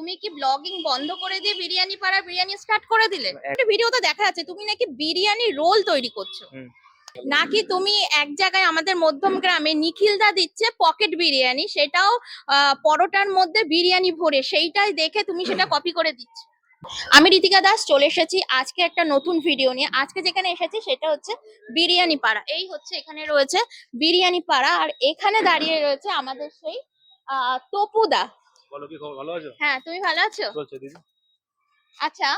তুমি কি ব্লগিং বন্ধ করে দিয়ে বিরিয়ানি পাড়া বিরিয়ানি স্টার্ট করে দিলে? একটা ভিডিওতে দেখা যাচ্ছে তুমি নাকি বিরিয়ানি রোল তৈরি করছো, নাকি তুমি এক জায়গায় আমাদের মধ্যম গ্রামে নিখিলদা দিচ্ছে পকেট বিরিয়ানি, সেটাও পরোটার মধ্যে বিরিয়ানি ভরে, সেইটাই দেখে তুমি সেটা কপি করে দিচ্ছ। আমি ঋতিকা দাস চলে এসেছি আজকে একটা নতুন ভিডিও নিয়ে। আজকে যেখানে এসেছি সেটা হচ্ছে বিরিয়ানি পাড়া। এই হচ্ছে এখানে রয়েছে বিরিয়ানি পাড়া, আর এখানে দাঁড়িয়ে রয়েছে আমাদের সেই তপুদা। বলো কি খবর, ভালো আছো? হ্যাঁ, তুমি ভালো আছো? চলছে দিদি। আচ্ছা,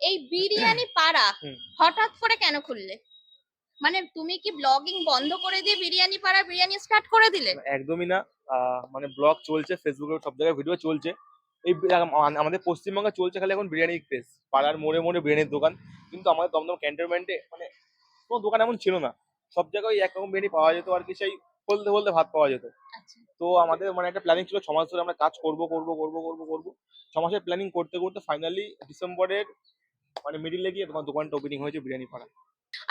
এই বিরিয়ানি পাড়া হঠাৎ করে কেন খুললে? মানে তুমি কি ব্লগিং বন্ধ করে দিয়ে বিরিয়ানি পাড়া বিরিয়ানি স্টার্ট করে দিলে? একদমই না। মানে ব্লগ চলছে, ফেসবুকে সব জায়গায় ভিডিও চলছে। এই আমাদের পশ্চিমবঙ্গে চলছে খালি এখন বিরিয়ানির ক্রেজ, পাড়ার মোড়ে মোড়ে বিরিয়ানির দোকান। কিন্তু আমাদের দমদম ক্যান্টনমেন্টে মানে কোনো দোকান এমন ছিল না, সব জায়গায় একরকম বিরিয়ানি পাওয়া যেত আর কি, সেই বলতে বলতে ভাত পাওয়া যেত। তো আমাদের মানে একটা প্ল্যানিং ছিল 6 মাস ধরে আমরা কাজ করবো করবো করবো করবো করবো। 6 মাসের প্ল্যানিং করতে করতে ফাইনালি ডিসেম্বরের মানে মিডিলে গিয়ে তোমার দোকানটা ওপেনিং হয়েছে বিরিয়ানি পাড়া।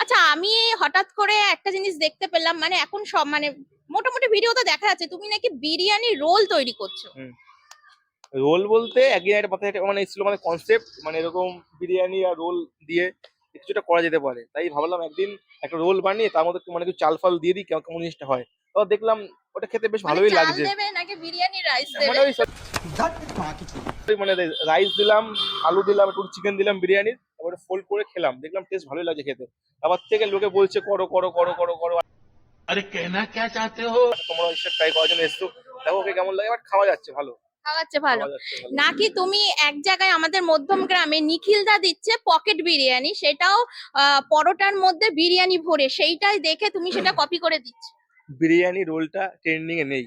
আচ্ছা, আমি হঠাৎ করে একটা জিনিস দেখতে পেলাম, মানে এখন সব মানে মোটামুটি ভিডিওতে দেখা যাচ্ছে তুমি নাকি বিরিয়ানি রোল তৈরি করছো। রোল বলতে একদিন একটা মাথায় একটা মানে এসেছিল, মানে কনসেপ্ট, মানে এরকম বিরিয়ানি আর রোল দিয়ে কিছুটা করা যেতে পারে। তাই ভাবলাম একদিন একটা রোল বানিয়ে তার মধ্যে মানে কিছু চাল ফাল দিয়ে দিই, কেমন জিনিসটা হয়। তো দেখলাম ওটা খেতে বেশ মানে ভালোই চাল লাগছে। দেবে নাকি বিরিয়ানি রাইস মানে দেবে? ওই মানে রাইস দিলাম, আলু দিলাম, একটু চিকেন দিলাম বিরিয়ানির, তারপরে ফোল্ড করে খেলাম, দেখলাম টেস্ট ভালোই লাগছে খেতে। আবার থেকে লোকে বলছে করো করো করো করো করো, अरे कहना क्या चाहते हो? তোমরা ইনস্টা ট্রাই করার জন্য এসছো, দেখো ওকে কেমন লাগে। বাট খাওয়া যাচ্ছে ভালো, খাওয়াচ্ছে ভালো। খাওয়া যাচ্ছে ভালো। নাকি তুমি এক জায়গায় আমাদের মধ্যম গ্রামে নিখিলদা দিচ্ছে পকেট বিরিয়ানি, সেটাও পরোটার মধ্যে বিরিয়ানি ভরে, সেইটাই দেখে তুমি সেটা কপি করে দিচ্ছ? বিরিয়ানি রোলটা ট্রেন্ডিং এ নেই,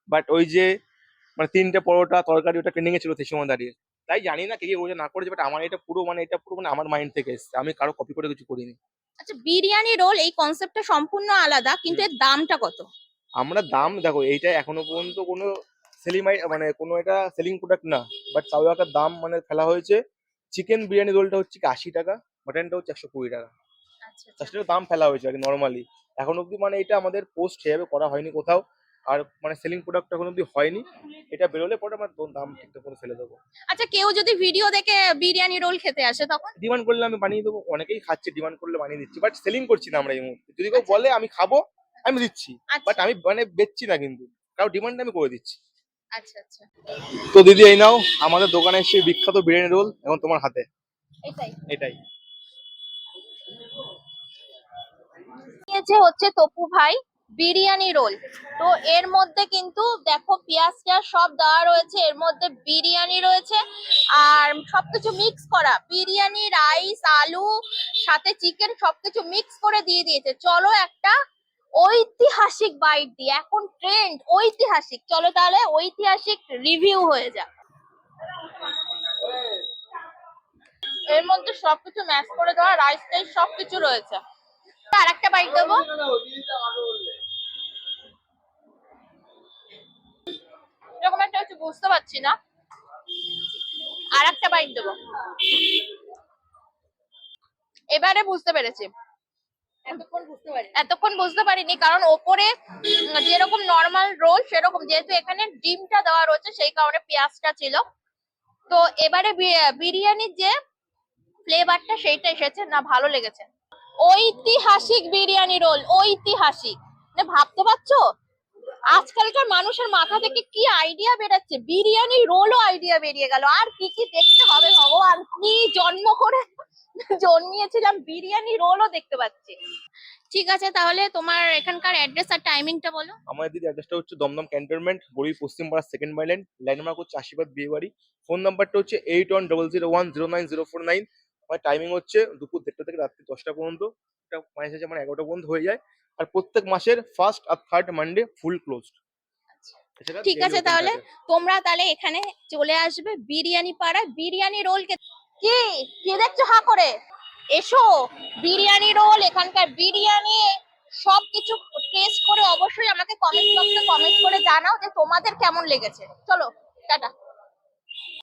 বাট ওই যে মানে 3টে পরোটা তরকারি ওটা ট্রেন্ডিং এ ছিল সেই সময় দাঁড়িয়ে। তাই জানি না কে কি করেছে না করেছে, বাট আমার এটা পুরো মানে আমার মাইন্ড থেকে এসেছে, আমি কারো কপি করে কিছু করিনি। আচ্ছা, বিরিয়ানি রোল এই কনসেপ্টটা সম্পূর্ণ আলাদা, কিন্তু এর দামটা কত? আমরা দাম দেখো, এইটা এখনো পর্যন্ত কোনো মানে কোনো এটা সেলিং প্রোডাক্ট না, বাট তাও একটা দাম মানে ফেলা হয়েছে। চিকেন বিরিয়ানি রোলটা হচ্ছে কি 80 টাকা, মাটনটা হচ্ছে 120 টাকা। আচ্ছা আচ্ছা। সেটা দাম ফেলা হয়েছে আর কি নর্মালি। এখন অব্দি মানে এটা আমাদের পোস্ট সেভাবে করা হয়নি কোথাও, আর মানে সেলিং প্রোডাক্ট এখন অব্দি হয়নি। এটা বেরোলে পরে আমার দাম ঠিকঠাক করে ফেলে দেবো। আচ্ছা, কেউ যদি ভিডিও দেখে বিরিয়ানি রোল খেতে আসে তখন? ডিমান্ড করলে আমি বানিয়ে দেবো, অনেকেই খাচ্ছে, ডিমান্ড করলে বানিয়ে দিচ্ছি, বাট সেলিং করছি না আমরা এই মুহূর্তে। যদি কেউ বলে আমি খাবো, আমি দিচ্ছি, বাট আমি মানে বেচছি না, কিন্তু কারো ডিমান্ড আমি করে দিচ্ছি। আচ্ছা আচ্ছা। তো দিদি এই নাও আমাদের দোকানের সেই বিখ্যাত বিরিয়ানি রোল এখন তোমার হাতে। এটাই এটাই নিয়েছে হচ্ছে তপু ভাই বিরিয়ানি রোল। তো এর মধ্যে কিন্তু দেখো পেঁয়াজটা সব দেওয়া রয়েছে, এর মধ্যে বিরিয়ানি রয়েছে আর সবকিছু মিক্স করা, বিরিয়ানি রাইস আলু সাথে চিকেন সবকিছু মিক্স করে দিয়ে দিয়েছে। চলো একটা ঐতিহাসিক বাইট দিই, এখন ট্রেন্ড ঐতিহাসিক, চলো তাহলে ঐতিহাসিক রিভিউ হয়ে যাক। এর মধ্যে সবকিছু ম্যাশ করে দেওয়া, রাইস টাইস সবকিছু রয়েছে। আর একটা বাইট দেবো। এরকম একটা কিছু বুঝতে পারছি না, আর একটা বাইট দেবো। এবারে বুঝতে পেরেছি, এতক্ষণ বুঝতে পারিনি, কারণ ওপরে যেরকম নর্মাল রোল সেরকম, যেহেতু এখানে ডিমটা দেওয়া রয়েছে সেই কারণে পেঁয়াজটা ছিল। তো এবারে বিরিয়ানির যে ফ্লেভারটা সেইটা এসেছে, না ভালো লেগেছে। ঐতিহাসিক বিরিয়ানি রোল, ঐতিহাসিক, মানে ভাবতে পারছো আজকালকার মানুষের মাথা থেকে কি আইডিয়া বেরাচ্ছে, বিরিয়ানি রোলও আইডিয়া বেরিয়ে গেল। আর কি কি দেখতে হবে ভগবান, কি জন্ম করে জন্মিয়েছিলাম, বিরিয়ানি রোলও দেখতে পাচ্ছি। ঠিক আছে, তাহলে তোমার এখানকার অ্যাড্রেস আর টাইমিংটা বলো। আমার দিদি অ্যাড্রেসটা হচ্ছে দমদম ক্যান্টনমেন্ট, বড়ি পশ্চিম পাড়া, সেকেন্ড মাইল্যান্ড, ল্যান্ডমার্ক হচ্ছে আশীর্বাদ বিয়ে বাড়ি। ফোন নাম্বারটা হচ্ছে 8100109009। আমার টাইমিং হচ্ছে দুপুর 1:30 থেকে রাত্রি 10টা পর্যন্ত। এটা মাঝে সাঝে আমার 11টা পর্যন্ত হয়ে যায়। আর প্রত্যেক মাসের ফার্স্ট আর থার্ড মানডে ফুল ক্লোজড। ঠিক আছে, তাহলে তোমরা তাহলে এখানে চলে আসবে বিরিয়ানি পাড়ায় বিরিয়ানি রোল কি কি দেখছো হা করে, এসো। বিরিয়ানি রোল, এখানকার বিরিয়ানি সবকিছু টেস্ট করে অবশ্যই আমাকে কমেন্ট বক্সে কমেন্ট করে জানাও যে তোমাদের কেমন লেগেছে। চলো টাটা।